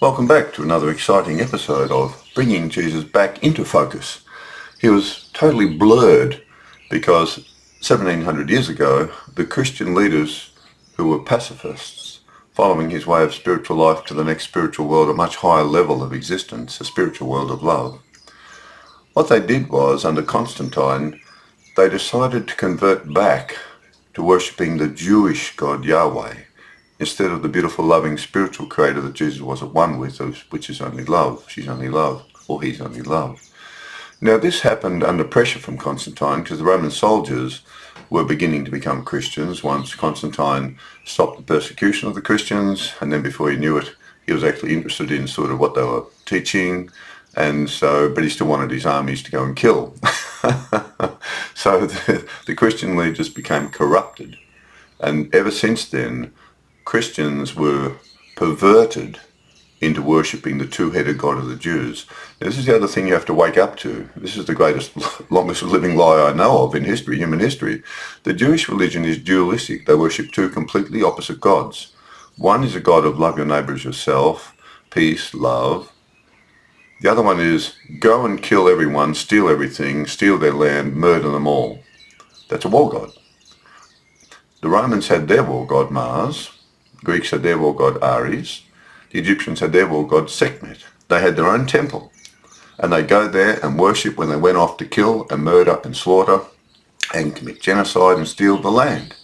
Welcome back to another exciting episode of bringing Jesus back into focus. He was totally blurred because 1700 years ago, the Christian leaders who were pacifists, following his way of spiritual life to the next spiritual world, a much higher level of existence, a spiritual world of love, what they did was, under Constantine, they decided to convert back to worshipping the Jewish God Yahweh, instead of the beautiful, loving, spiritual creator that Jesus was at one with, which is only love. She's only love, or he's only love. Now, this happened under pressure from Constantine because the Roman soldiers were beginning to become Christians once Constantine stopped the persecution of the Christians, and then before he knew it, he was actually interested in sort of what they were teaching, and so, but he still wanted his armies to go and kill. So the Christian leaders became corrupted, and ever since then, Christians were perverted into worshipping the two-headed God of the Jews. Now, this is the other thing you have to wake up to. This is the greatest, longest living lie I know of in history, human history. The Jewish religion is dualistic. They worship two completely opposite gods. One is a God of love your neighbor as yourself, peace, love. The other one is go and kill everyone, steal everything, steal their land, murder them all. That's a war god. The Romans had their war god Mars. The Greeks had their war god Ares. The Egyptians had their war god Sekhmet. They had their own temple, and they go there and worship when they went off to kill and murder and slaughter and commit genocide and steal the land,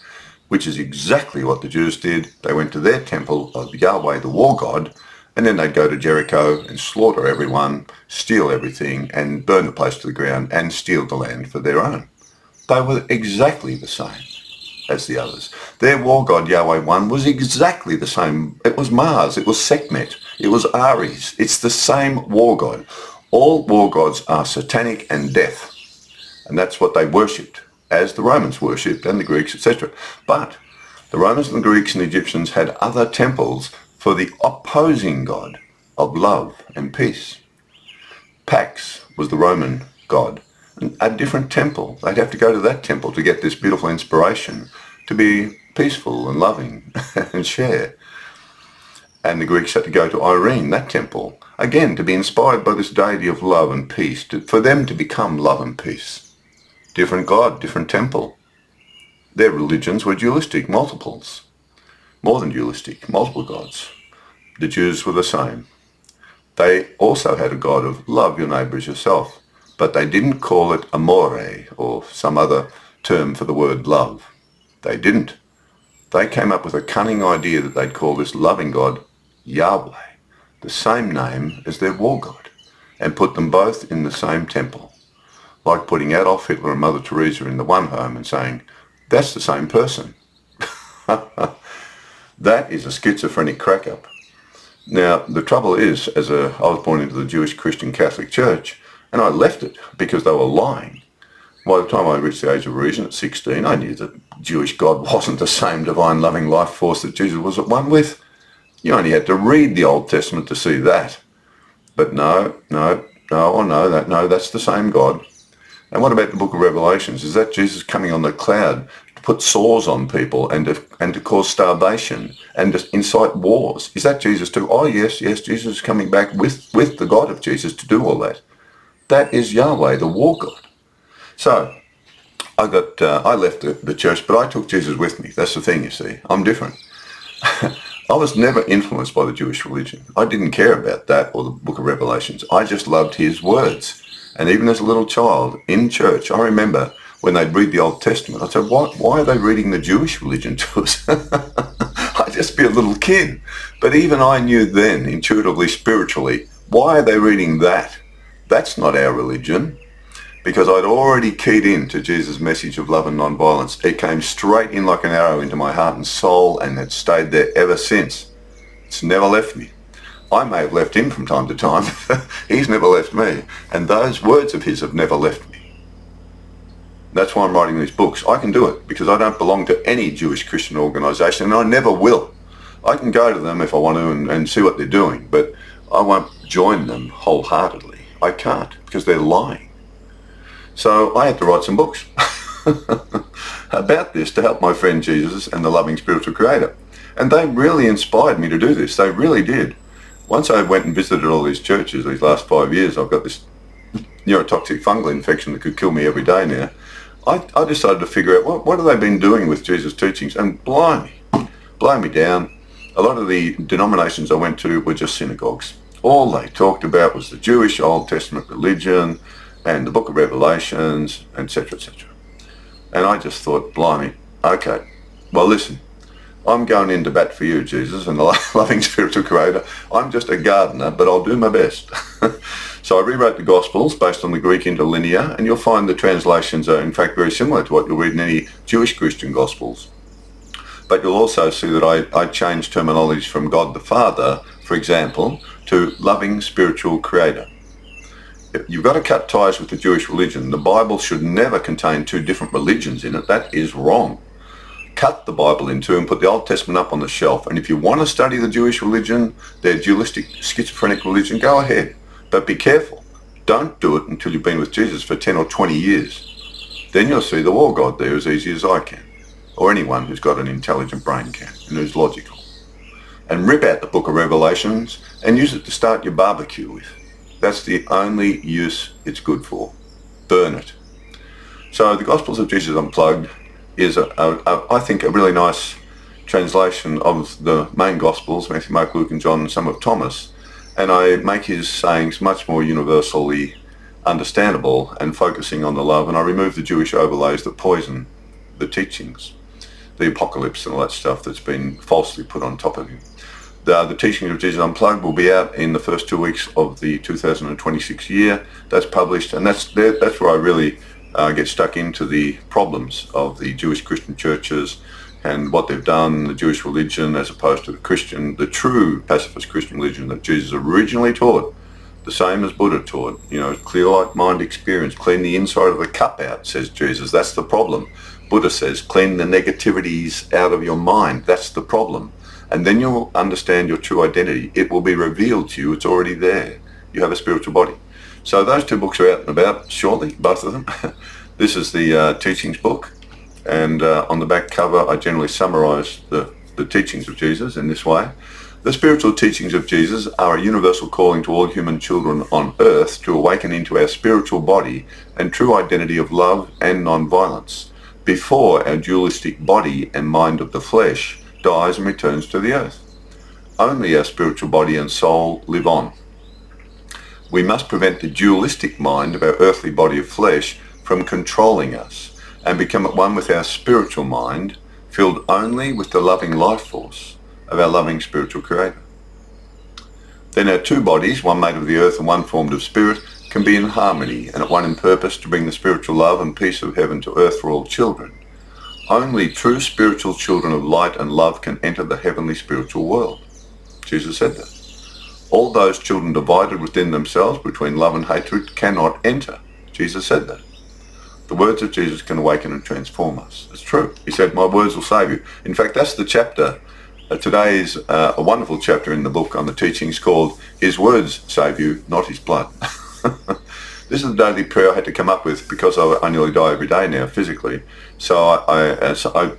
which is exactly what the Jews did. They went to their temple of Yahweh, the war god, and then they'd go to Jericho and slaughter everyone, steal everything, and burn the place to the ground and steal the land for their own. They were exactly the same as the others. Their war god, Yahweh One, was exactly the same. It was Mars, it was Sekhmet, it was Ares. It's the same war god. All war gods are satanic and death. And that's what they worshipped, as the Romans worshipped, and the Greeks, etc. But the Romans and the Greeks and the Egyptians had other temples for the opposing God of love and peace. Pax was the Roman god, a different temple. They'd have to go to that temple to get this beautiful inspiration to be peaceful and loving and share. And the Greeks had to go to Irene, that temple, again to be inspired by this deity of love and peace, for them to become love and peace. Different god, different temple. Their religions were dualistic, multiples. More than dualistic, multiple gods. The Jews were the same. They also had a God of love your neighbour as yourself, but they didn't call it amore or some other term for the word love. They didn't. They came up with a cunning idea that they'd call this loving God Yahweh, the same name as their war god, and put them both in the same temple, like putting Adolf Hitler and Mother Teresa in the one home and saying, that's the same person. That is a schizophrenic crack-up. Now, the trouble is, I was born into the Jewish Christian Catholic Church, and I left it because they were lying. By the time I reached the age of reason at 16, I knew that Jewish God wasn't the same divine loving life force that Jesus was at one with. You only had to read the Old Testament to see that. But no, that's the same God. And what about the book of Revelations? Is that Jesus coming on the cloud to put sores on people and to cause starvation and to incite wars? Is that Jesus too? Oh yes, Jesus is coming back with the God of Jesus to do all that. That is Yahweh, the war God. So I left the church, but I took Jesus with me. That's the thing, you see. I'm different. I was never influenced by the Jewish religion. I didn't care about that or the book of Revelations. I just loved his words. And even as a little child in church, I remember when they'd read the Old Testament, I said, why are they reading the Jewish religion to us? I'd just be a little kid. But even I knew then, intuitively, spiritually, why are they reading that? That's not our religion. Because I'd already keyed into Jesus' message of love and non-violence. It came straight in like an arrow into my heart and soul, and it's stayed there ever since. It's never left me. I may have left him from time to time. He's never left me. And those words of his have never left me. That's why I'm writing these books. I can do it because I don't belong to any Jewish Christian organisation, and I never will. I can go to them if I want to and see what they're doing, but I won't join them wholeheartedly. I can't because they're lying. So I had to write some books about this to help my friend Jesus and the loving spiritual creator. And they really inspired me to do this. They really did. Once I went and visited all these churches these last 5 years, I've got this neurotoxic fungal infection that could kill me every day now. I decided to figure out what have they been doing with Jesus' teachings, and blow me down. A lot of the denominations I went to were just synagogues. All they talked about was the Jewish Old Testament religion and the book of Revelations, etc., etc. And I just thought, blimey, okay, well listen, I'm going into bat for you, Jesus, and the loving spiritual creator. I'm just a gardener, but I'll do my best. So I rewrote the Gospels based on the Greek interlinear, and you'll find the translations are in fact very similar to what you'll read in any Jewish Christian Gospels. But you'll also see that I changed terminology from God the Father, for example, to loving spiritual creator. You've got to cut ties with the Jewish religion. The Bible should never contain two different religions in it. That is wrong. Cut the Bible in two and put the Old Testament up on the shelf. And if you want to study the Jewish religion, their dualistic, schizophrenic religion, go ahead. But be careful. Don't do it until you've been with Jesus for 10 or 20 years. Then you'll see the war God there as easy as I can. Or anyone who's got an intelligent brain can and who's logical. And rip out the book of Revelations and use it to start your barbecue with. That's the only use it's good for. Burn it. So the Gospels of Jesus Unplugged is, I think, a really nice translation of the main Gospels, Matthew, Mark, Luke and John, and some of Thomas. And I make his sayings much more universally understandable and focusing on the love. And I remove the Jewish overlays that poison the teachings, the apocalypse and all that stuff that's been falsely put on top of him. The teaching of Jesus Unplugged will be out in the first 2 weeks of the 2026 year. That's published, and that's where I really get stuck into the problems of the Jewish Christian churches and what they've done, the Jewish religion as opposed to the true pacifist Christian religion that Jesus originally taught, the same as Buddha taught. You know, clear like mind experience, clean the inside of the cup out, says Jesus. That's the problem. Buddha says, clean the negativities out of your mind. That's the problem. And then you'll understand your true identity. It will be revealed to you. It's already there. You have a spiritual body. So those two books are out and about shortly, both of them. This is the teachings book. And on the back cover, I generally summarize the teachings of Jesus in this way. The spiritual teachings of Jesus are a universal calling to all human children on earth to awaken into our spiritual body and true identity of love and non-violence before our dualistic body and mind of the flesh dies and returns to the earth. Only our spiritual body and soul live on. We must prevent the dualistic mind of our earthly body of flesh from controlling us and become at one with our spiritual mind, filled only with the loving life force of our loving spiritual creator. Then our two bodies, one made of the earth and one formed of spirit, can be in harmony and at one in purpose to bring the spiritual love and peace of heaven to earth for all children. Only true spiritual children of light and love can enter the heavenly spiritual world. Jesus said that. All those children divided within themselves between love and hatred cannot enter. Jesus said that. The words of Jesus can awaken and transform us. It's true. He said, my words will save you. In fact, that's the chapter. Today is a wonderful chapter in the book on the teachings called His Words Save You, Not His Blood. This is the daily prayer I had to come up with because I nearly die every day now physically. So I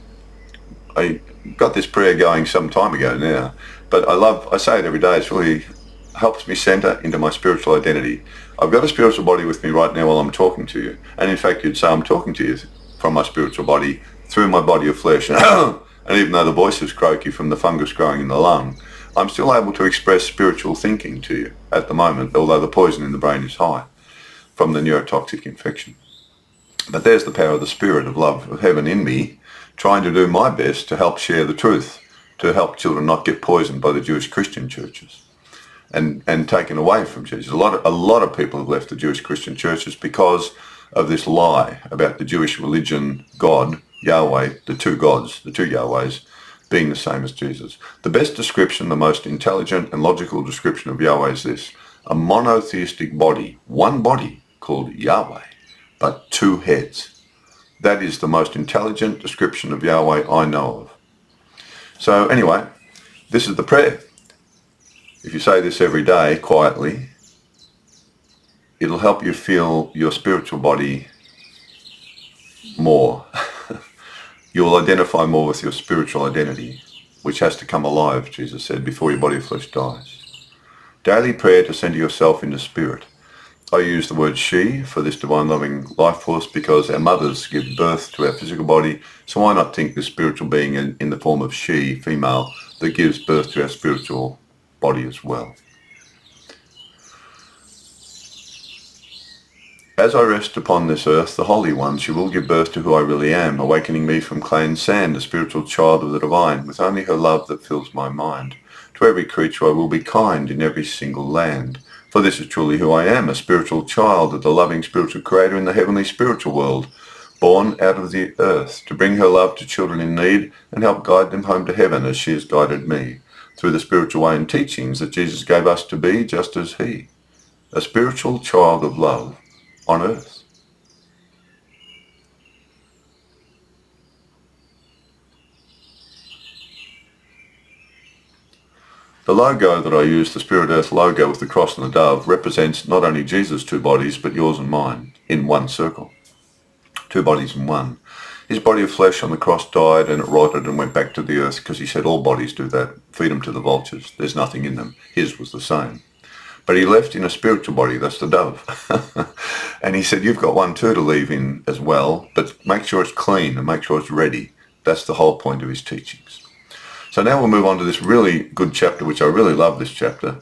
got this prayer going some time ago now. But I say it every day. It really helps me center into my spiritual identity. I've got a spiritual body with me right now while I'm talking to you. And in fact, you'd say I'm talking to you from my spiritual body through my body of flesh. And even though the voice is croaky from the fungus growing in the lung, I'm still able to express spiritual thinking to you at the moment, although the poison in the brain is high from the neurotoxic infection. But there's the power of the spirit of love of heaven in me, trying to do my best to help share the truth, to help children not get poisoned by the Jewish Christian churches and taken away from Jesus. A lot of people have left the Jewish Christian churches because of this lie about the Jewish religion, God, Yahweh, the two gods, the two Yahwehs, being the same as Jesus. The best description, the most intelligent and logical description of Yahweh is this: a monotheistic body, one body called Yahweh, but two heads. That is the most intelligent description of Yahweh I know of. So anyway, this is the prayer. If you say this every day quietly, it'll help you feel your spiritual body more. You'll identify more with your spiritual identity, which has to come alive, Jesus said, before your body of flesh dies. Daily prayer to center yourself into spirit. I use the word she for this divine loving life force because our mothers give birth to our physical body, so why not think this spiritual being in the form of she, female, that gives birth to our spiritual body as well. As I rest upon this earth, the Holy One, she will give birth to who I really am, awakening me from clay and sand, a spiritual child of the divine, with only her love that fills my mind. To every creature I will be kind in every single land. For this is truly who I am, a spiritual child of the loving spiritual creator in the heavenly spiritual world, born out of the earth, to bring her love to children in need and help guide them home to heaven as she has guided me, through the spiritual way and teachings that Jesus gave us to be just as he, a spiritual child of love on earth. The logo that I use, the Spirit Earth logo with the cross and the dove, represents not only Jesus' two bodies, but yours and mine, in one circle. Two bodies in one. His body of flesh on the cross died and it rotted and went back to the earth because he said all bodies do that. Feed them to the vultures. There's nothing in them. His was the same. But he left in a spiritual body, that's the dove. And he said, you've got one too to leave in as well, but make sure it's clean and make sure it's ready. That's the whole point of his teachings. So now we'll move on to this really good chapter, which I really love this chapter.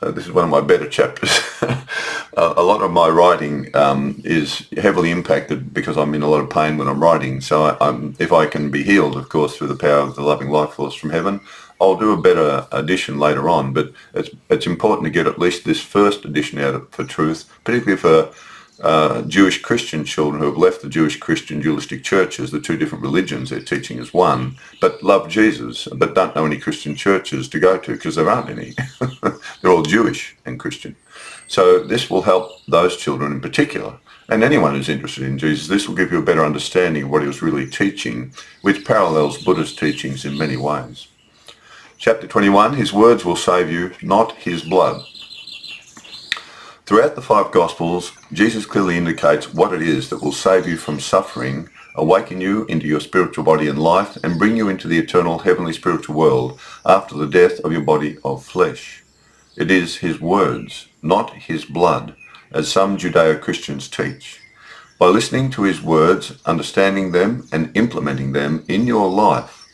This is one of my better chapters. A lot of my writing is heavily impacted because I'm in a lot of pain when I'm writing. So if I can be healed, of course, through the power of the loving life force from heaven, I'll do a better edition later on. But it's important to get at least this first edition out for truth, particularly for Jewish Christian children who have left the Jewish Christian dualistic churches, the two different religions they're teaching as one, but love Jesus, but don't know any Christian churches to go to because there aren't any. They're all Jewish and Christian. So this will help those children in particular, and anyone who's interested in Jesus. This will give you a better understanding of what he was really teaching, which parallels Buddha's teachings in many ways. Chapter 21, his words will save you, not his blood. Throughout the five Gospels, Jesus clearly indicates what it is that will save you from suffering, awaken you into your spiritual body and life, and bring you into the eternal heavenly spiritual world after the death of your body of flesh. It is his words, not his blood, as some Judeo-Christians teach. By listening to his words, understanding them, and implementing them in your life,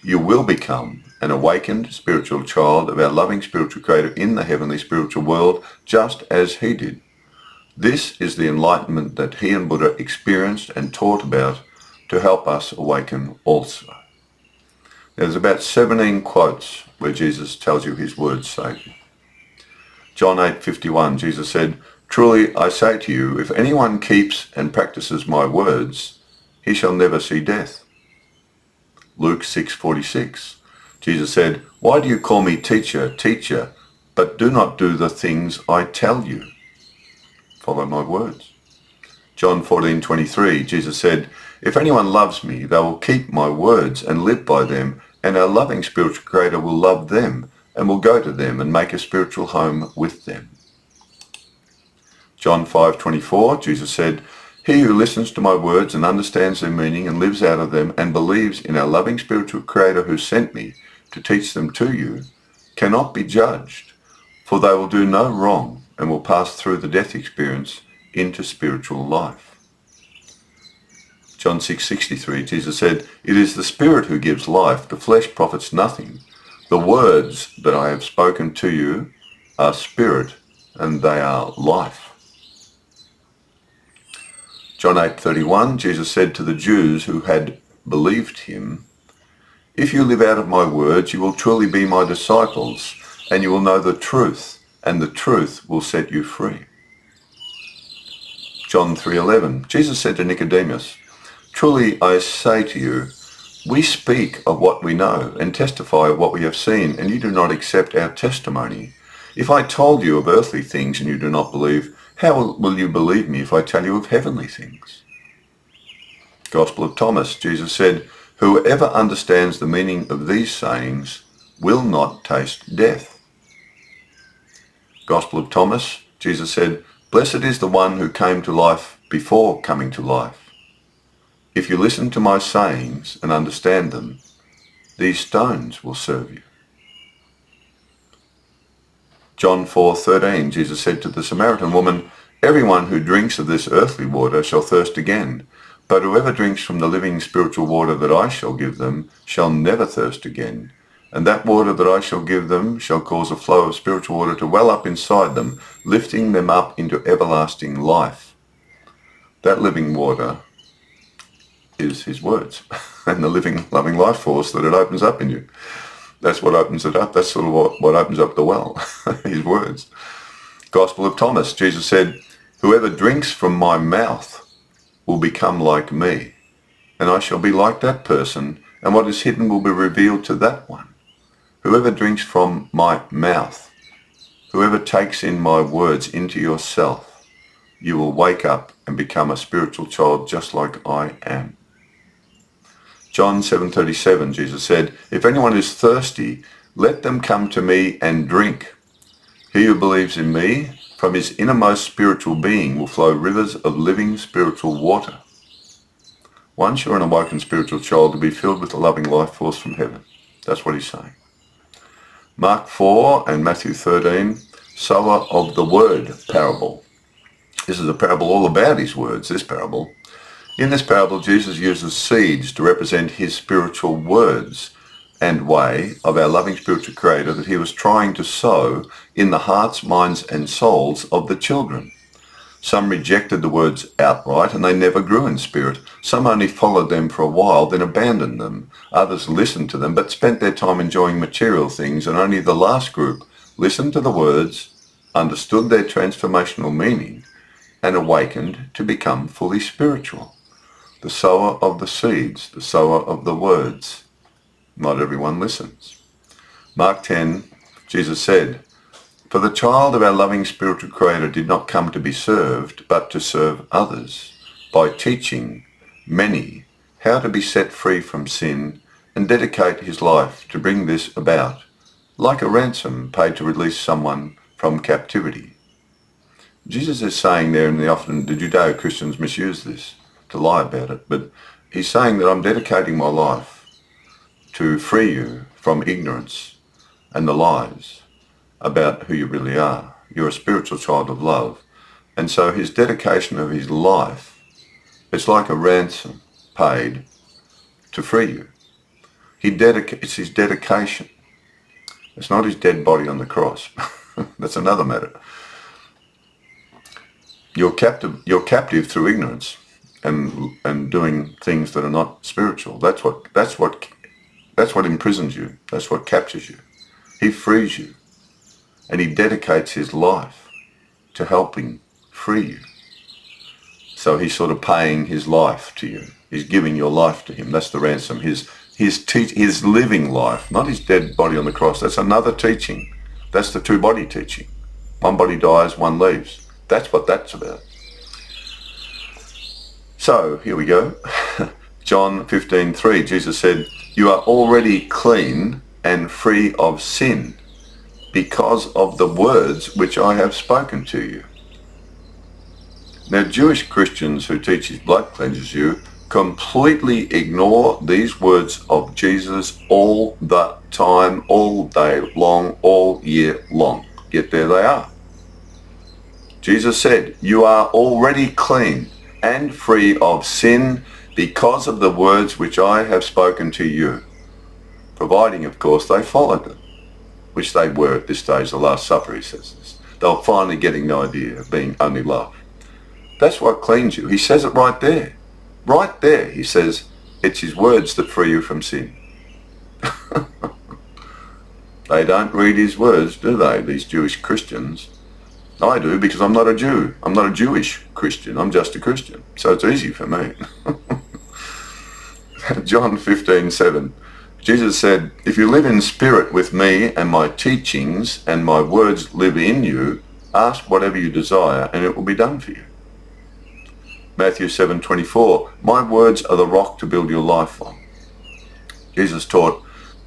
you will become an awakened spiritual child of our loving spiritual creator in the heavenly spiritual world, just as he did. This is the enlightenment that he and Buddha experienced and taught about to help us awaken also. There's about 17 quotes where Jesus tells you his words save you. John 8:51, Jesus said, "Truly I say to you, if anyone keeps and practices my words, he shall never see death." Luke 6:46, Jesus said, "Why do you call me teacher, teacher, but do not do the things I tell you? Follow my words." John 14:23, Jesus said, "If anyone loves me, they will keep my words and live by them, and our loving spiritual creator will love them and will go to them and make a spiritual home with them." John 5:24, Jesus said, "He who listens to my words and understands their meaning and lives out of them and believes in our loving spiritual creator who sent me to teach them to you cannot be judged, for they will do no wrong and will pass through the death experience into spiritual life." John 6:63, Jesus said, "It is the Spirit who gives life, the flesh profits nothing. The words that I have spoken to you are spirit and they are life." John 8:31, Jesus said to the Jews who had believed him, "If you live out of my words, you will truly be my disciples, and you will know the truth, and the truth will set you free." John 3:11, Jesus said to Nicodemus, "Truly I say to you, we speak of what we know and testify of what we have seen, and you do not accept our testimony. If I told you of earthly things and you do not believe, how will you believe me if I tell you of heavenly things?" Gospel of Thomas, Jesus said, "Whoever understands the meaning of these sayings will not taste death." Gospel of Thomas, Jesus said, "Blessed is the one who came to life before coming to life. If you listen to my sayings and understand them, these stones will serve you." John 4:13, Jesus said to the Samaritan woman, "Everyone who drinks of this earthly water shall thirst again, but whoever drinks from the living spiritual water that I shall give them shall never thirst again. And that water that I shall give them shall cause a flow of spiritual water to well up inside them, lifting them up into everlasting life." That living water is his words and the living, loving life force that it opens up in you. That's what opens it up. That's sort of what opens up the well, his words. Gospel of Thomas, Jesus said, "Whoever drinks from my mouth will become like me, and I shall be like that person, and what is hidden will be revealed to that one. Whoever drinks from my mouth, whoever takes in my words into yourself, you will wake up and become a spiritual child just like I am." John 7:37, Jesus said, "If anyone is thirsty, let them come to me and drink. He who believes in me, from his innermost spiritual being will flow rivers of living spiritual water." Once you're an awoken spiritual child, to be filled with the loving life force from heaven. That's what he's saying. Mark 4 and Matthew 13, sower of the word parable. This is a parable all about his words, this parable. In this parable, Jesus uses seeds to represent his spiritual words and way of our loving spiritual creator that he was trying to sow in the hearts, minds and souls of the children. Some rejected the words outright and they never grew in spirit. Some only followed them for a while, then abandoned them. Others listened to them but spent their time enjoying material things, and only the last group listened to the words, understood their transformational meaning, and awakened to become fully spiritual. The sower of the seeds, the sower of the words. Not everyone listens. Mark 10, Jesus said, "For the child of our loving spiritual creator did not come to be served, but to serve others, by teaching many how to be set free from sin and dedicate his life to bring this about, like a ransom paid to release someone from captivity." Jesus is saying there, and often the Judeo-Christians misuse this to lie about it, but he's saying that I'm dedicating my life to free you from ignorance and the lies about who you really are. You're a spiritual child of love. And so his dedication of his life, it's like a ransom paid to free you. It's his dedication. It's not his dead body on the cross. That's another matter. You're captive through ignorance and doing things that are not spiritual. That's what imprisons you. That's what captures you. He frees you, and he dedicates his life to helping free you. So he's sort of paying his life to you. He's giving your life to him. That's the ransom. His living life, not his dead body on the cross. That's another teaching. That's the two-body teaching. One body dies, one leaves. That's what that's about. So here we go. John 15:3, Jesus said, "You are already clean and free of sin because of the words which I have spoken to you." Now, Jewish Christians who teach his blood cleanses you completely ignore these words of Jesus all the time, all day long, all year long. Yet there they are. Jesus said, "You are already clean and free of sin because of the words which I have spoken to you," providing, of course, they followed them, which they were at this stage, the Last Supper, he says this. They were finally getting the idea of being only love. That's what cleans you. He says it right there. Right there, he says, it's his words that free you from sin. They don't read his words, do they, these Jewish Christians? I do, because I'm not a Jew. I'm not a Jewish Christian. I'm just a Christian. So it's easy for me. John 15:7. Jesus said, "If you live in spirit with me and my teachings and my words live in you, ask whatever you desire and it will be done for you." Matthew 7:24. "My words are the rock to build your life on." Jesus taught,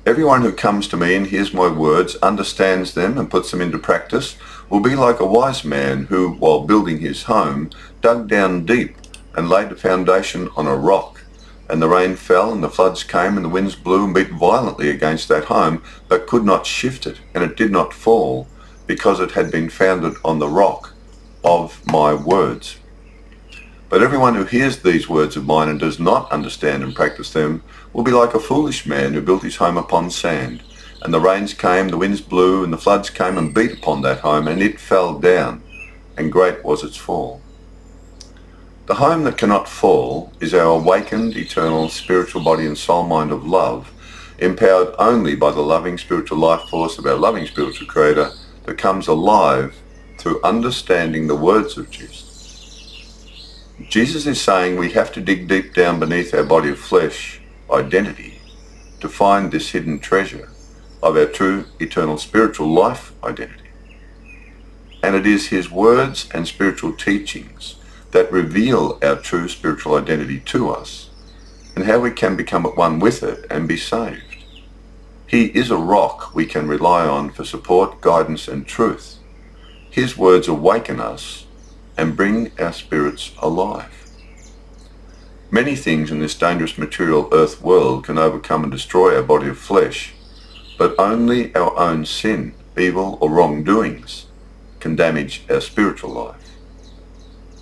"Everyone who comes to me and hears my words, understands them and puts them into practice, will be like a wise man who, while building his home, dug down deep and laid the foundation on a rock. And the rain fell and the floods came and the winds blew and beat violently against that home, but could not shift it, and it did not fall, because it had been founded on the rock of my words. But everyone who hears these words of mine and does not understand and practice them will be like a foolish man who built his home upon sand. And the rains came, the winds blew, and the floods came and beat upon that home, and it fell down, and great was its fall. The home that cannot fall is our awakened, eternal, spiritual body and soul mind of love, empowered only by the loving spiritual life force of our loving spiritual Creator that comes alive through understanding the words of Jesus. Jesus is saying we have to dig deep down beneath our body of flesh identity to find this hidden treasure of our true eternal spiritual life identity. And it is his words and spiritual teachings that reveal our true spiritual identity to us and how we can become at one with it and be saved. He is a rock we can rely on for support, guidance and truth. His words awaken us and bring our spirits alive. Many things in this dangerous material earth world can overcome and destroy our body of flesh, but only our own sin, evil or wrongdoings can damage our spiritual life.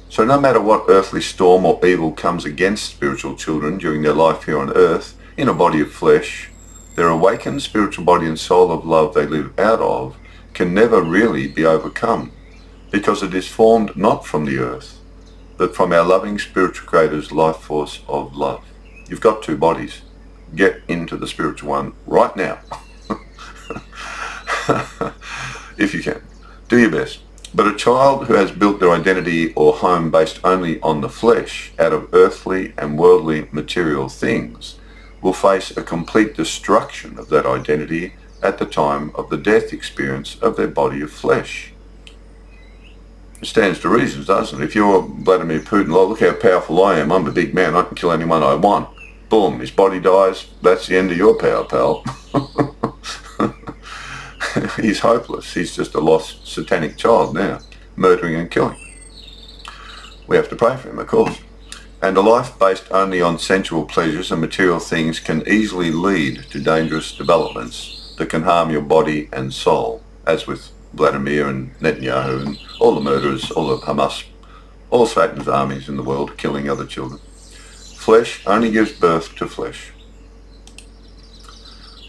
So no matter what earthly storm or evil comes against spiritual children during their life here on earth, in a body of flesh, their awakened spiritual body and soul of love they live out of can never really be overcome, because it is formed not from the earth, but from our loving spiritual Creator's life force of love. You've got two bodies. Get into the spiritual one right now. If you can. Do your best. But a child who has built their identity or home based only on the flesh, out of earthly and worldly material things, will face a complete destruction of that identity at the time of the death experience of their body of flesh. It stands to reason, doesn't it? If you're Vladimir Putin, oh, look how powerful I am, I'm a big man, I can kill anyone I want. Boom, his body dies, that's the end of your power, pal. He's hopeless. He's just a lost satanic child now, murdering and killing. We have to pray for him, of course. And a life based only on sensual pleasures and material things can easily lead to dangerous developments that can harm your body and soul, as with Vladimir and Netanyahu and all the murderers, all of Hamas, all Satan's armies in the world killing other children. Flesh only gives birth to flesh.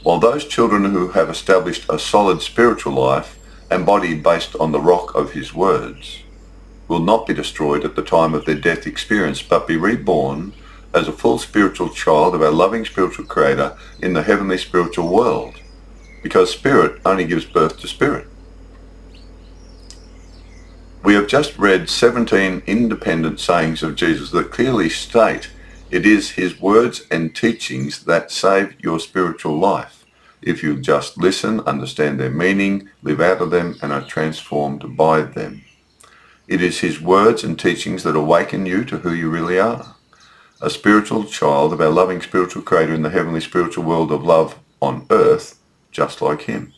While those children who have established a solid spiritual life and body based on the rock of his words will not be destroyed at the time of their death experience, but be reborn as a full spiritual child of our loving spiritual Creator in the heavenly spiritual world, because spirit only gives birth to spirit. We have just read 17 independent sayings of Jesus that clearly state it is his words and teachings that save your spiritual life, if you just listen, understand their meaning, live out of them, and are transformed by them. It is his words and teachings that awaken you to who you really are, a spiritual child of our loving spiritual Creator in the heavenly spiritual world of love on earth, just like him.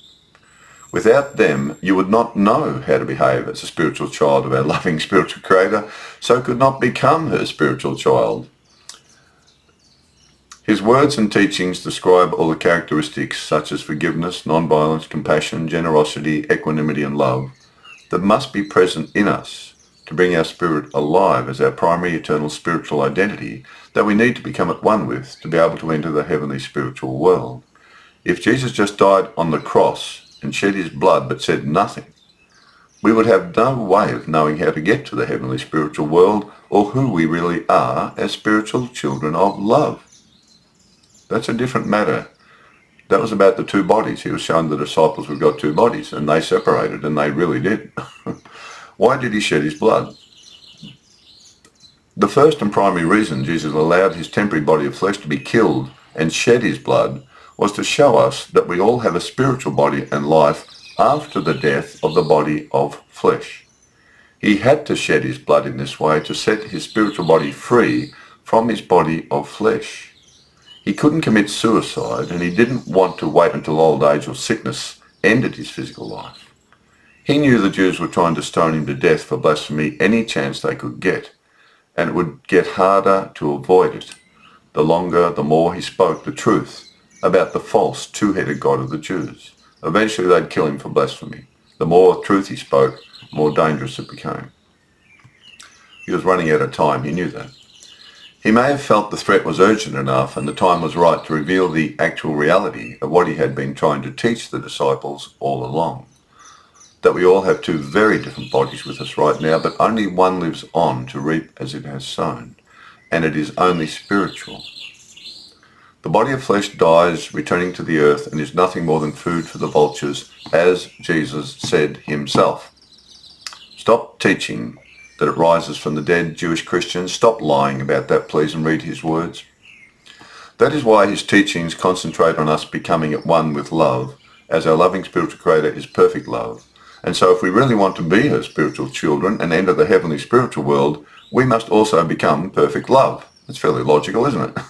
Without them, you would not know how to behave as a spiritual child of our loving spiritual Creator, so could not become her spiritual child. His words and teachings describe all the characteristics such as forgiveness, non-violence, compassion, generosity, equanimity and love that must be present in us to bring our spirit alive as our primary eternal spiritual identity that we need to become at one with to be able to enter the heavenly spiritual world. If Jesus just died on the cross and shed his blood but said nothing, we would have no way of knowing how to get to the heavenly spiritual world or who we really are as spiritual children of love. That's a different matter. That was about the two bodies. He was showing the disciples we've got two bodies, and they separated, and they really did. Why did he shed his blood? The first and primary reason Jesus allowed his temporary body of flesh to be killed and shed his blood was to show us that we all have a spiritual body and life after the death of the body of flesh. He had to shed his blood in this way to set his spiritual body free from his body of flesh. He couldn't commit suicide, and he didn't want to wait until old age or sickness ended his physical life. He knew the Jews were trying to stone him to death for blasphemy any chance they could get, and it would get harder to avoid it the longer, the more he spoke the truth about the false two-headed God of the Jews. Eventually they'd kill him for blasphemy. The more truth he spoke, the more dangerous it became. He was running out of time, he knew that. He may have felt the threat was urgent enough and the time was right to reveal the actual reality of what he had been trying to teach the disciples all along. That we all have two very different bodies with us right now, but only one lives on to reap as it has sown, and it is only spiritual. The body of flesh dies, returning to the earth, and is nothing more than food for the vultures, as Jesus said himself. Stop teaching that it rises from the dead, Jewish Christians. Stop lying about that, please, and read his words. That is why his teachings concentrate on us becoming at one with love, as our loving spiritual creator is perfect love. And so if we really want to be her spiritual children and enter the heavenly spiritual world, we must also become perfect love. It's fairly logical, isn't it?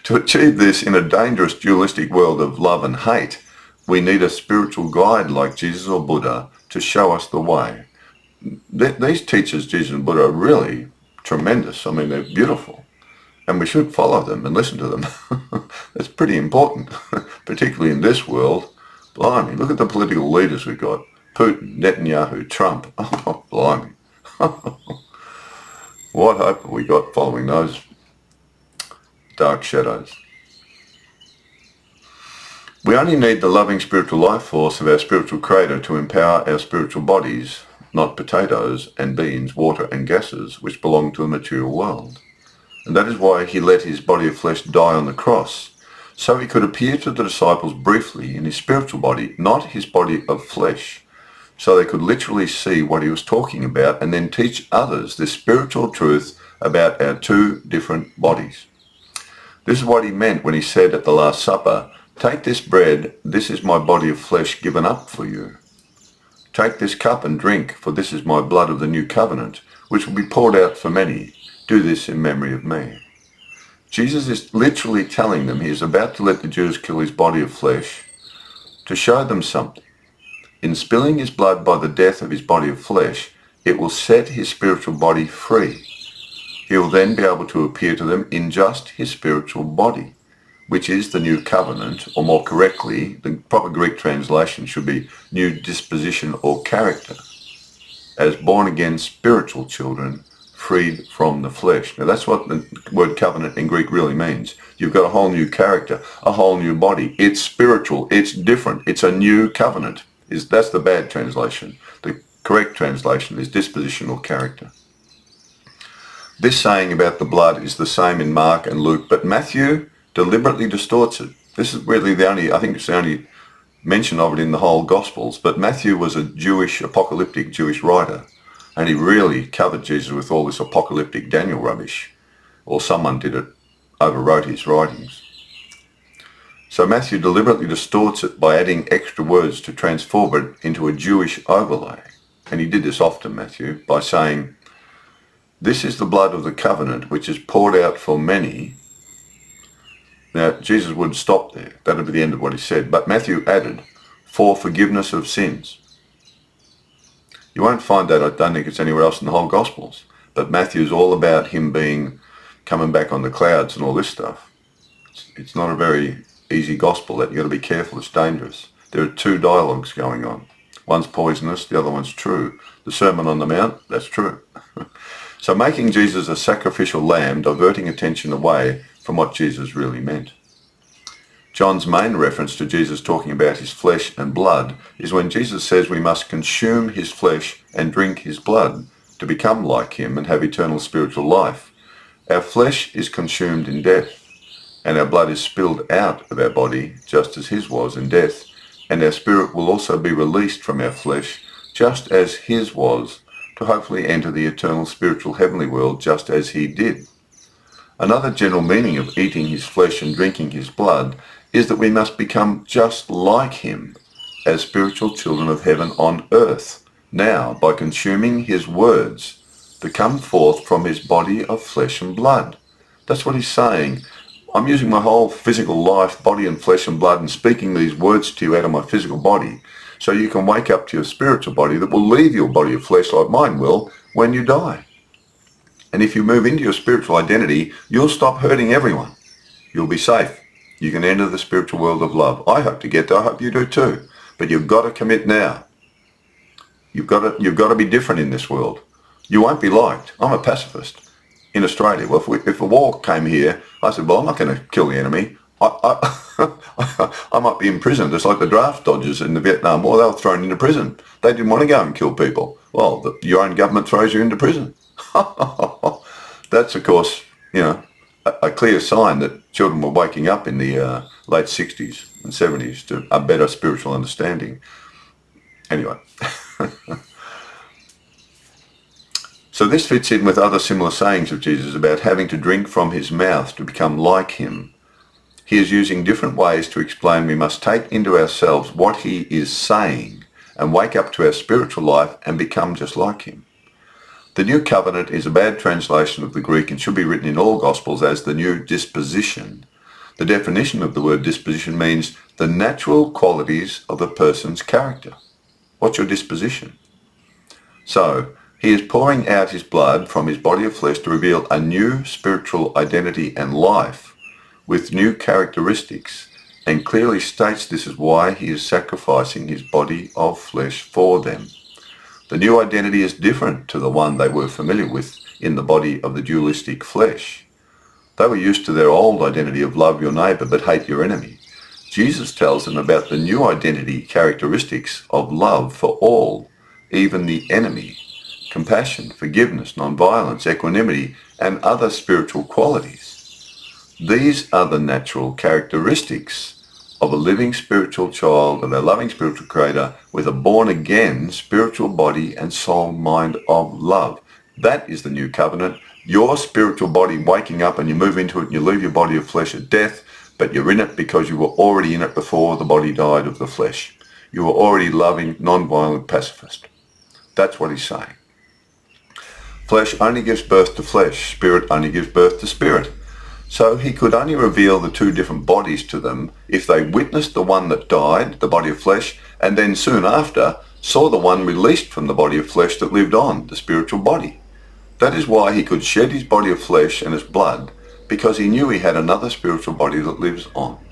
To achieve this in a dangerous dualistic world of love and hate, we need a spiritual guide like Jesus or Buddha to show us the way. These teachers, Jesus and Buddha, are really tremendous. I mean, they're beautiful. And we should follow them and listen to them. That's pretty important, particularly in this world. Blimey, look at the political leaders we've got. Putin, Netanyahu, Trump. Oh, blimey. What hope have we got following those dark shadows? We only need the loving spiritual life force of our spiritual creator to empower our spiritual bodies, not potatoes and beans, water and gases, which belong to the material world. And that is why he let his body of flesh die on the cross, so he could appear to the disciples briefly in his spiritual body, not his body of flesh, so they could literally see what he was talking about and then teach others this spiritual truth about our two different bodies. This is what he meant when he said at the Last Supper, "Take this bread, this is my body of flesh given up for you. Take this cup and drink, for this is my blood of the new covenant, which will be poured out for many. Do this in memory of me." Jesus is literally telling them he is about to let the Jews kill his body of flesh to show them something. In spilling his blood by the death of his body of flesh, it will set his spiritual body free. He will then be able to appear to them in just his spiritual body, which is the new covenant, or more correctly, the proper Greek translation should be new disposition or character, as born-again spiritual children freed from the flesh. Now that's what the word covenant in Greek really means. You've got a whole new character, a whole new body. It's spiritual, it's different, it's a new covenant. That's the bad translation. The correct translation is disposition or character. This saying about the blood is the same in Mark and Luke, but Matthew deliberately distorts it. This is really I think it's the only mention of it in the whole Gospels, but Matthew was a apocalyptic Jewish writer, and he really covered Jesus with all this apocalyptic Daniel rubbish, or someone did it, overwrote his writings. So Matthew deliberately distorts it by adding extra words to transform it into a Jewish overlay. And he did this often, Matthew, by saying, "This is the blood of the covenant, which is poured out for many." Now, Jesus would stop there. That would be the end of what he said. But Matthew added, "for forgiveness of sins." You won't find that, I don't think it's anywhere else in the whole Gospels. But Matthew's all about him coming back on the clouds and all this stuff. It's not a very easy gospel. That you've got to be careful, it's dangerous. There are two dialogues going on. One's poisonous, the other one's true. The Sermon on the Mount, that's true. So making Jesus a sacrificial lamb, diverting attention away from what Jesus really meant. John's main reference to Jesus talking about his flesh and blood is when Jesus says we must consume his flesh and drink his blood to become like him and have eternal spiritual life. Our flesh is consumed in death, and our blood is spilled out of our body, just as his was in death, and our spirit will also be released from our flesh, just as his was, to hopefully enter the eternal spiritual heavenly world, just as he did. Another general meaning of eating his flesh and drinking his blood is that we must become just like him as spiritual children of heaven on earth, now by consuming his words that come forth from his body of flesh and blood. That's what he's saying. I'm using my whole physical life, body and flesh and blood, and speaking these words to you out of my physical body, so you can wake up to your spiritual body that will leave your body of flesh, like mine will, when you die. And if you move into your spiritual identity, you'll stop hurting everyone. You'll be safe. You can enter the spiritual world of love. I hope to get there. I hope you do too. But you've got to commit now. You've got to be different in this world. You won't be liked. I'm a pacifist in Australia. Well, if a war came here, I said, well, I'm not going to kill the enemy. I might be imprisoned, just like the draft dodgers in the Vietnam War. They were thrown into prison. They didn't want to go and kill people. Well, your own government throws you into prison. That's, of course, a clear sign that children were waking up in the late 60s and 70s to a better spiritual understanding. Anyway. So this fits in with other similar sayings of Jesus about having to drink from his mouth to become like him. He is using different ways to explain we must take into ourselves what he is saying and wake up to our spiritual life and become just like him. The New Covenant is a bad translation of the Greek and should be written in all Gospels as the new disposition. The definition of the word disposition means the natural qualities of the person's character. What's your disposition? So, he is pouring out his blood from his body of flesh to reveal a new spiritual identity and life with new characteristics, and clearly states this is why he is sacrificing his body of flesh for them. The new identity is different to the one they were familiar with in the body of the dualistic flesh. They were used to their old identity of love your neighbour but hate your enemy. Jesus tells them about the new identity characteristics of love for all, even the enemy, compassion, forgiveness, non-violence, equanimity, and other spiritual qualities. These are the natural characteristics of a living spiritual child of our loving spiritual Creator with a born-again spiritual body and soul mind of love. That is the new covenant. Your spiritual body waking up and you move into it and you leave your body of flesh at death, but you're in it because you were already in it before the body died of the flesh. You were already loving, non-violent pacifist. That's what he's saying. Flesh only gives birth to flesh. Spirit only gives birth to spirit. So he could only reveal the two different bodies to them if they witnessed the one that died, the body of flesh, and then soon after saw the one released from the body of flesh that lived on, the spiritual body. That is why he could shed his body of flesh and his blood, because he knew he had another spiritual body that lives on.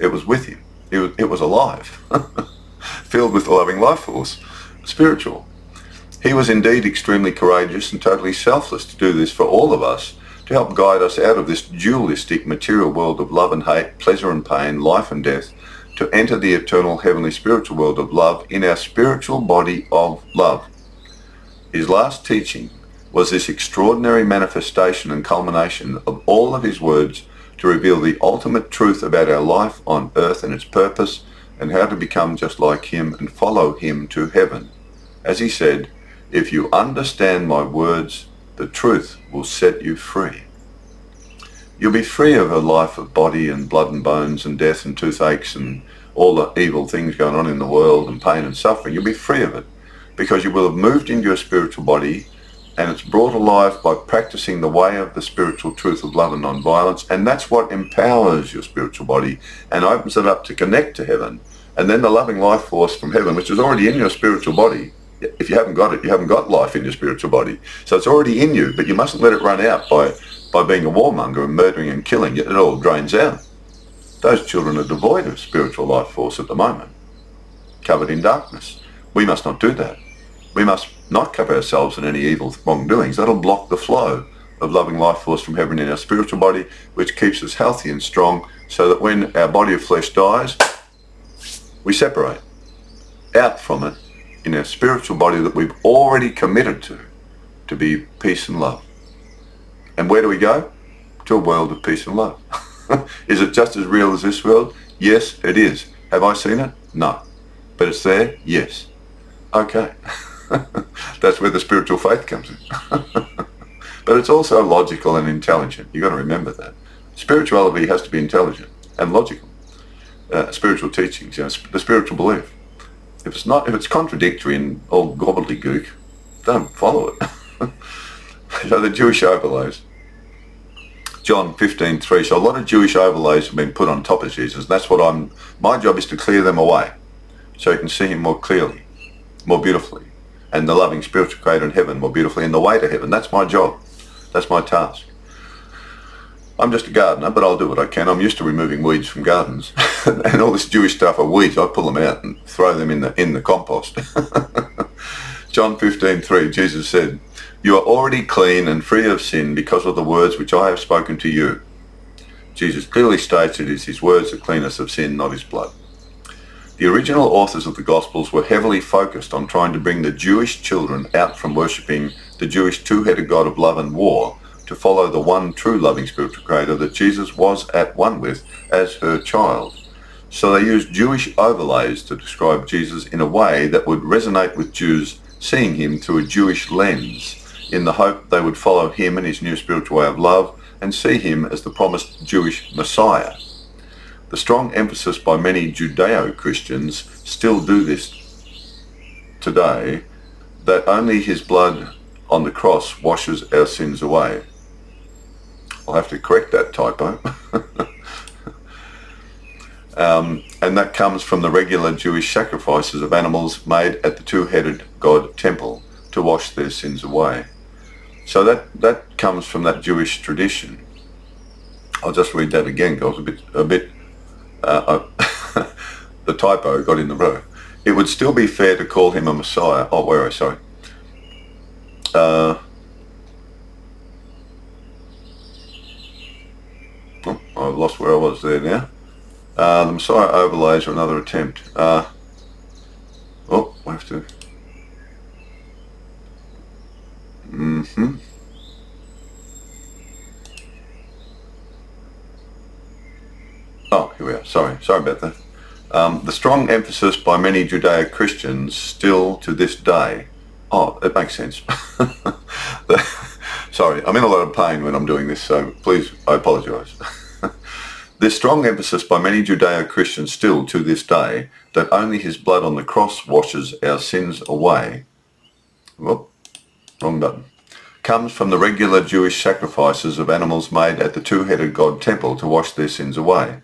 It was with him. It was alive, filled with the loving life force, spiritual. He was indeed extremely courageous and totally selfless to do this for all of us, to help guide us out of this dualistic material world of love and hate, pleasure and pain, life and death, to enter the eternal heavenly spiritual world of love in our spiritual body of love. His last teaching was this extraordinary manifestation and culmination of all of his words to reveal the ultimate truth about our life on earth and its purpose and how to become just like him and follow him to heaven. As he said, if you understand my words, the truth will set you free. You'll be free of a life of body and blood and bones and death and toothaches and all the evil things going on in the world and pain and suffering. You'll be free of it because you will have moved into your spiritual body, and it's brought alive by practicing the way of the spiritual truth of love and non-violence, and that's what empowers your spiritual body and opens it up to connect to heaven. And then the loving life force from heaven, which is already in your spiritual body, if you haven't got it, you haven't got life in your spiritual body. So it's already in you, but you mustn't let it run out by being a warmonger and murdering and killing. It all drains out. Those children are devoid of spiritual life force at the moment, covered in darkness. We must not do that. We must not cover ourselves in any evil wrongdoings. That'll block the flow of loving life force from heaven in our spiritual body, which keeps us healthy and strong, so that when our body of flesh dies, we separate out from it in our spiritual body that we've already committed to be peace and love. And where do we go? To a world of peace and love. Is it just as real as this world? Yes, it is. Have I seen it? No. But it's there? Yes. Okay. That's where the spiritual faith comes in. But it's also logical and intelligent. You've got to remember that. Spirituality has to be intelligent and logical. Spiritual teachings, the spiritual belief. If it's contradictory and all gobbledygook, don't follow it. So the Jewish overlays. John 15:3. So a lot of Jewish overlays have been put on top of Jesus. And that's what my job is to clear them away, so you can see him more clearly, more beautifully, and the loving spiritual Creator in heaven more beautifully, and the way to heaven. That's my job. That's my task. I'm just a gardener, but I'll do what I can. I'm used to removing weeds from gardens. And all this Jewish stuff are weeds. I pull them out and throw them in the compost. John 15:3, Jesus said, "You are already clean and free of sin because of the words which I have spoken to you." Jesus clearly states it is his words that clean us of sin, not his blood. The original authors of the Gospels were heavily focused on trying to bring the Jewish children out from worshipping the Jewish two-headed God of love and war to follow the one true loving spiritual creator that Jesus was at one with as her child. So they used Jewish overlays to describe Jesus in a way that would resonate with Jews seeing him through a Jewish lens, in the hope they would follow him and his new spiritual way of love and see him as the promised Jewish Messiah. The strong emphasis by many Judeo-Christians still do this today, that only his blood on the cross washes our sins away. I'll have to correct that typo. And that comes from the regular Jewish sacrifices of animals made at the two-headed God temple to wash their sins away. So that comes from that Jewish tradition. I'll just read that again, guys. The typo got in the row. It would still be fair to call him a Messiah. Oh, where are we? Sorry. I've lost where I was there now. The Messiah overlays are another attempt. We have to. Oh, here we are. Sorry about that. The strong emphasis by many Judeo-Christians still to this day. Oh, it makes sense. Sorry, I'm in a lot of pain when I'm doing this, so please, I apologise. There's strong emphasis by many Judeo-Christians still to this day that only his blood on the cross washes our sins away. Whoop, wrong button. Comes from the regular Jewish sacrifices of animals made at the two-headed God temple to wash their sins away.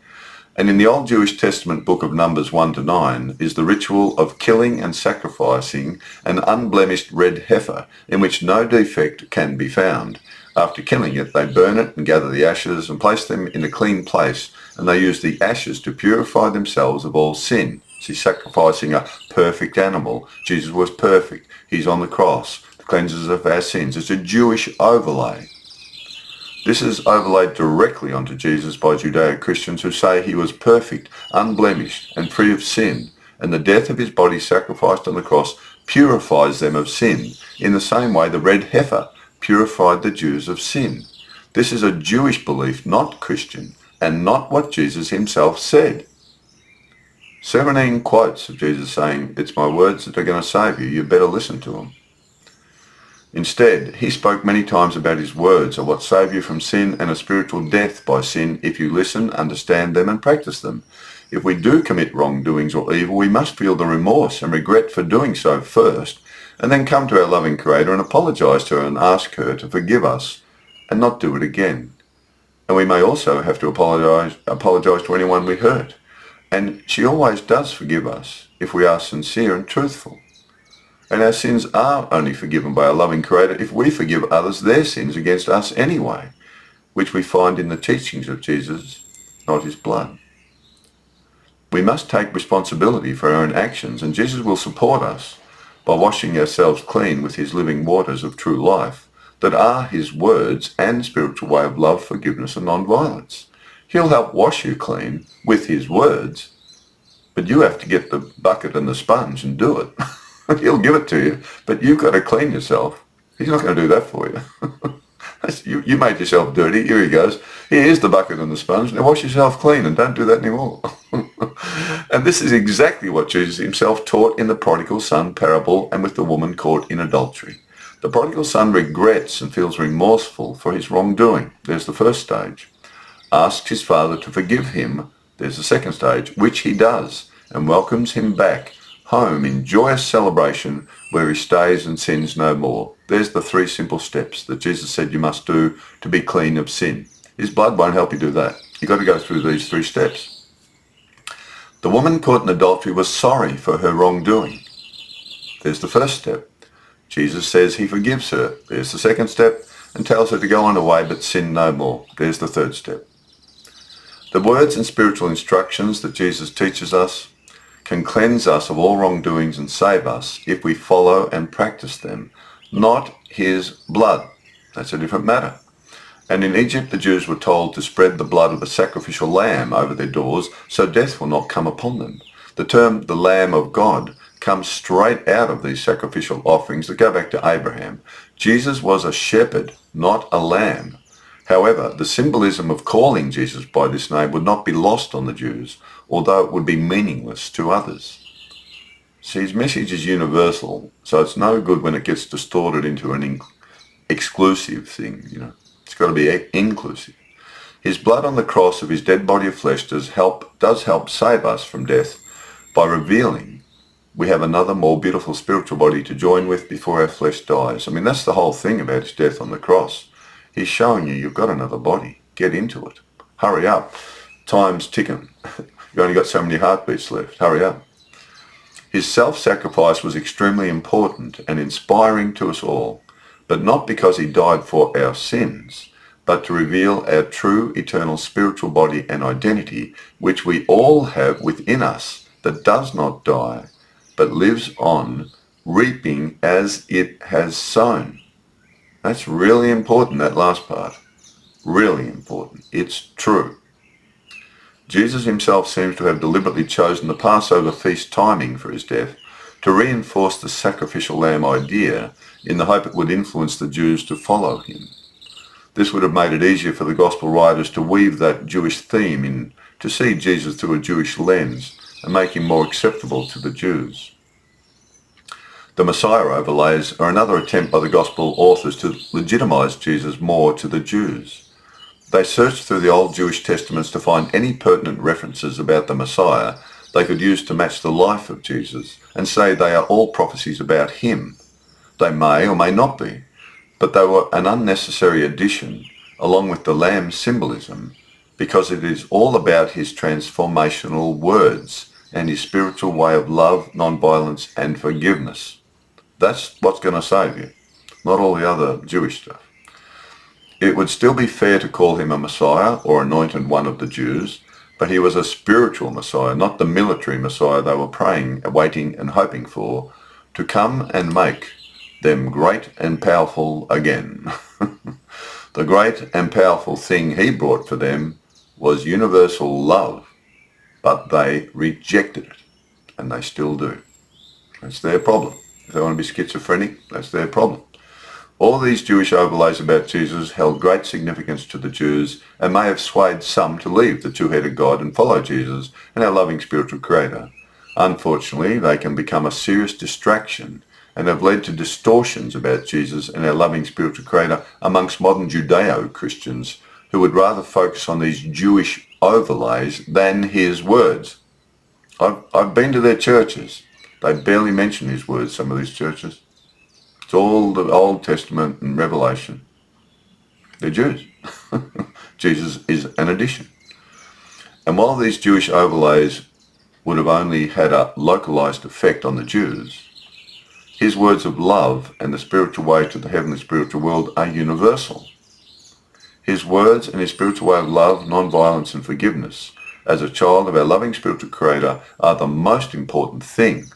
And in the Old Jewish Testament book of Numbers 1-9 is the ritual of killing and sacrificing an unblemished red heifer in which no defect can be found. After killing it, they burn it and gather the ashes and place them in a clean place, and they use the ashes to purify themselves of all sin. See, sacrificing a perfect animal. Jesus was perfect. He's on the cross. The cleanses of our sins. It's a Jewish overlay. This is overlaid directly onto Jesus by Judeo-Christians who say he was perfect, unblemished, and free of sin, and the death of his body sacrificed on the cross purifies them of sin, in the same way the red heifer purified the Jews of sin. This is a Jewish belief, not Christian, and not what Jesus himself said. 17 quotes of Jesus saying, "It's my words that are going to save you, you better listen to them." Instead, he spoke many times about his words are what save you from sin and a spiritual death by sin if you listen, understand them and practice them. If we do commit wrongdoings or evil, we must feel the remorse and regret for doing so first, and then come to our loving Creator and apologize to her and ask her to forgive us and not do it again. And we may also have to apologize to anyone we hurt. And she always does forgive us if we are sincere and truthful. And our sins are only forgiven by our loving Creator if we forgive others their sins against us anyway, which we find in the teachings of Jesus, not his blood. We must take responsibility for our own actions, and Jesus will support us by washing ourselves clean with his living waters of true life that are his words and spiritual way of love, forgiveness and non-violence. He'll help wash you clean with his words, but you have to get the bucket and the sponge and do it. He'll give it to you, but you've got to clean yourself. He's not going to do that for you. You made yourself dirty. Here he goes. Here's the bucket and the sponge. Now wash yourself clean and don't do that anymore. And this is exactly what Jesus himself taught in the prodigal son parable and with the woman caught in adultery. The prodigal son regrets and feels remorseful for his wrongdoing. There's the first stage. Asks his father to forgive him. There's the second stage, which he does, and welcomes him back home in joyous celebration where he stays and sins no more. There's the 3 simple steps that Jesus said you must do to be clean of sin. His blood won't help you do that. You've got to go through these 3 steps. The woman caught in adultery was sorry for her wrongdoing. There's the first step. Jesus says he forgives her. There's the second step, and tells her to go on her way but sin no more. There's the third step. The words and spiritual instructions that Jesus teaches us can cleanse us of all wrongdoings and save us if we follow and practice them, not his blood. That's a different matter. And in Egypt the Jews were told to spread the blood of a sacrificial lamb over their doors so death will not come upon them. The term the Lamb of God comes straight out of these sacrificial offerings that go back to Abraham. Jesus was a shepherd, not a lamb. However, the symbolism of calling Jesus by this name would not be lost on the Jews, although it would be meaningless to others. See, his message is universal, so it's no good when it gets distorted into an exclusive thing, It's got to be inclusive. His blood on the cross of his dead body of flesh does help save us from death by revealing we have another more beautiful spiritual body to join with before our flesh dies. I mean, that's the whole thing about his death on the cross. He's showing you've got another body. Get into it. Hurry up. Time's ticking. You've only got so many heartbeats left. Hurry up. His self-sacrifice was extremely important and inspiring to us all, but not because he died for our sins, but to reveal our true eternal spiritual body and identity, which we all have within us, that does not die, but lives on, reaping as it has sown. That's really important, that last part. Really important. It's true. Jesus himself seems to have deliberately chosen the Passover feast timing for his death to reinforce the sacrificial lamb idea in the hope it would influence the Jews to follow him. This would have made it easier for the gospel writers to weave that Jewish theme in, to see Jesus through a Jewish lens and make him more acceptable to the Jews. The Messiah overlays are another attempt by the gospel authors to legitimize Jesus more to the Jews. They searched through the old Jewish testaments to find any pertinent references about the Messiah they could use to match the life of Jesus and say they are all prophecies about him. They may or may not be, but they were an unnecessary addition along with the lamb symbolism because it is all about his transformational words and his spiritual way of love, non-violence and forgiveness. That's what's going to save you, not all the other Jewish stuff. It would still be fair to call him a Messiah or anointed one of the Jews, but he was a spiritual Messiah, not the military Messiah they were praying, waiting and hoping for, to come and make them great and powerful again. The great and powerful thing he brought for them was universal love, but they rejected it, and they still do. That's their problem. If they want to be schizophrenic, that's their problem. All these Jewish overlays about Jesus held great significance to the Jews and may have swayed some to leave the two-headed God and follow Jesus and our loving spiritual creator. Unfortunately, they can become a serious distraction and have led to distortions about Jesus and our loving spiritual creator amongst modern Judeo-Christians who would rather focus on these Jewish overlays than his words. I've been to their churches. They barely mention his words, some of these churches. It's all the Old Testament and Revelation. They're Jews. Jesus is an addition. And while these Jewish overlays would have only had a localized effect on the Jews, his words of love and the spiritual way to the heavenly spiritual world are universal. His words and his spiritual way of love, non-violence and forgiveness as a child of our loving spiritual creator are the most important thing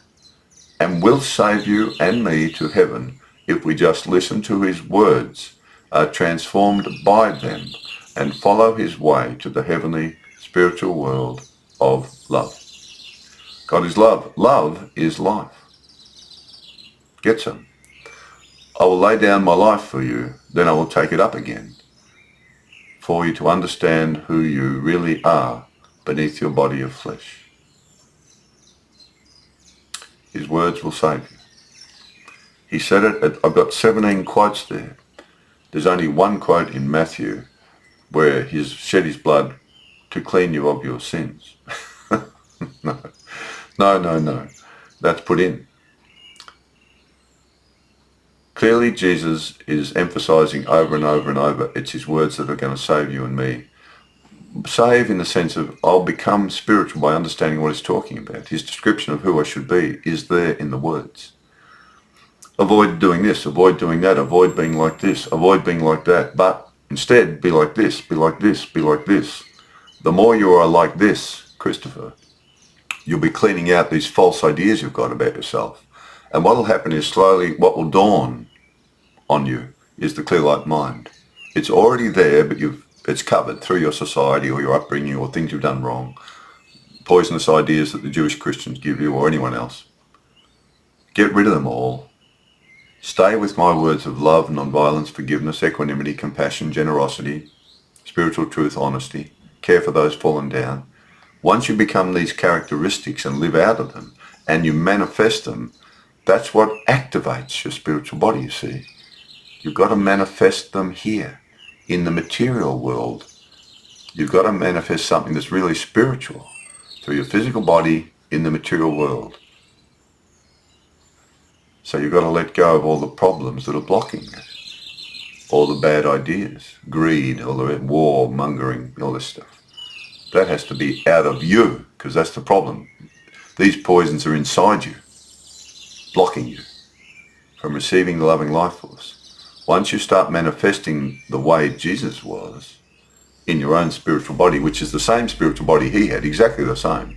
and will save you and me to heaven if we just listen to his words, are transformed by them, and follow his way to the heavenly spiritual world of love. God is love. Love is life. Get some. I will lay down my life for you, then I will take it up again, for you to understand who you really are beneath your body of flesh. His words will save you. He said it, I've got 17 quotes there. There's only one quote in Matthew where he's shed his blood to clean you of your sins. No. That's put in. Clearly Jesus is emphasizing over and over and over, it's his words that are going to save you and me. Save in the sense of I'll become spiritual by understanding what he's talking about. His description of who I should be is there in the words. Avoid doing this, avoid doing that, avoid being like this, avoid being like that, but instead be like this, be like this, be like this. The more you are like this, Christopher, you'll be cleaning out these false ideas you've got about yourself. And what will happen is slowly what will dawn on you is the clear light mind. It's already there, but it's covered through your society or your upbringing or things you've done wrong, poisonous ideas that the Jewish Christians give you or anyone else. Get rid of them all. Stay with my words of love, non-violence, forgiveness, equanimity, compassion, generosity, spiritual truth, honesty, care for those fallen down. Once you become these characteristics and live out of them and you manifest them, that's what activates your spiritual body, you see. You've got to manifest them here in the material world. You've got to manifest something that's really spiritual through your physical body in the material world. So you've got to let go of all the problems that are blocking it. All the bad ideas, greed, all the war, mongering, all this stuff. That has to be out of you, because that's the problem. These poisons are inside you, blocking you from receiving the loving life force. Once you start manifesting the way Jesus was in your own spiritual body, which is the same spiritual body he had, exactly the same.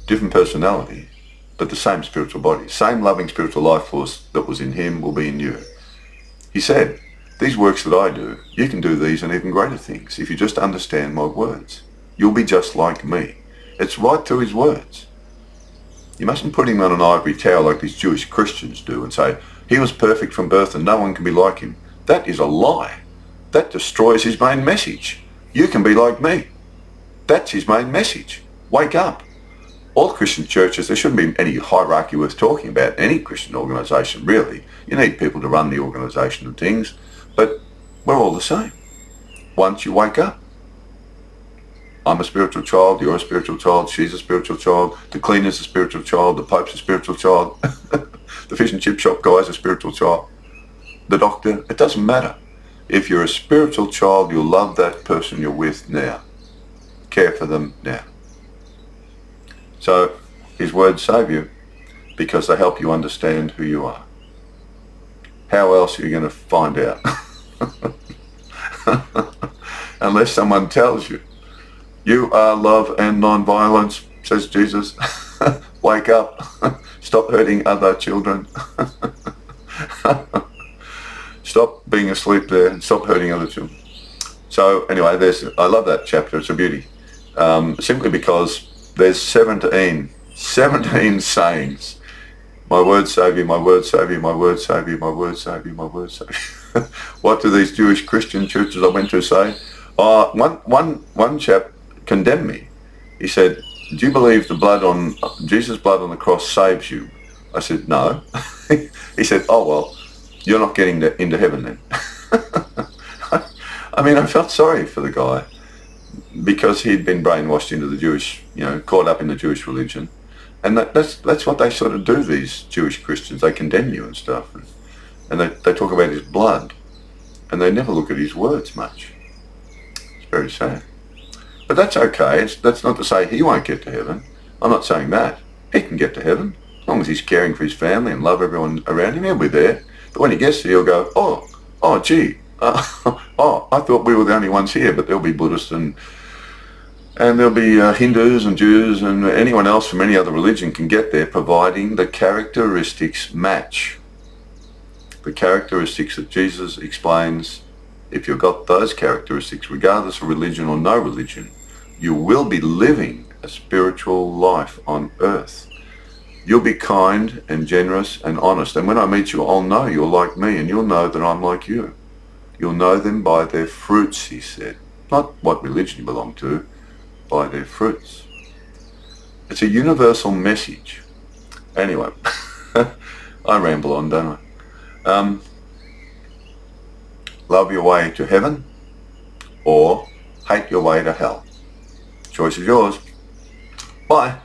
Different personality, but the same spiritual body. Same loving spiritual life force that was in him will be in you. He said, these works that I do, you can do these and even greater things if you just understand my words. You'll be just like me. It's right through his words. You mustn't put him on an ivory tower like these Jewish Christians do and say, he was perfect from birth and no one can be like him. That is a lie. That destroys his main message. You can be like me. That's his main message. Wake up. All Christian churches, there shouldn't be any hierarchy worth talking about, any Christian organisation really. You need people to run the organisation and things, but we're all the same. Once you wake up. I'm a spiritual child, you're a spiritual child, she's a spiritual child, the cleaner's a spiritual child, the Pope's a spiritual child, the fish and chip shop guy's a spiritual child, the doctor, it doesn't matter. If you're a spiritual child, you'll love that person you're with now. Care for them now. So his words save you because they help you understand who you are. How else are you going to find out? Unless someone tells you. You are love and non-violence, says Jesus. Wake up. Stop hurting other children. Stop being asleep there and stop hurting other children. So anyway, I love that chapter. It's a beauty. Simply because there's 17 sayings. My word save you, my word save you, my word save you, my word save you, my word save you. What do these Jewish Christian churches I went to say? One chap condemned me. He said, do you believe Jesus' blood on the cross saves you? I said, no. He said, oh well, you're not getting into heaven then. I mean, I felt sorry for the guy because he'd been brainwashed into the Jewish, caught up in the Jewish religion. And that's what they sort of do, these Jewish Christians. They condemn you and stuff. And they talk about his blood. And they never look at his words much. It's very sad. But that's okay. That's not to say he won't get to heaven. I'm not saying that. He can get to heaven. As long as he's caring for his family and love everyone around him, he'll be there. But when he gets there, he'll go, oh, gee. I thought we were the only ones here, but there'll be Buddhists and there'll be Hindus and Jews and anyone else from any other religion can get there, providing the characteristics match. The characteristics that Jesus explains, if you've got those characteristics, regardless of religion or no religion, you will be living a spiritual life on earth. You'll be kind and generous and honest. And when I meet you, I'll know you're like me and you'll know that I'm like you. You'll know them by their fruits, he said. Not what religion you belong to, by their fruits. It's a universal message. Anyway, I ramble on, don't I? Love your way to heaven or hate your way to hell. Choice is yours. Bye.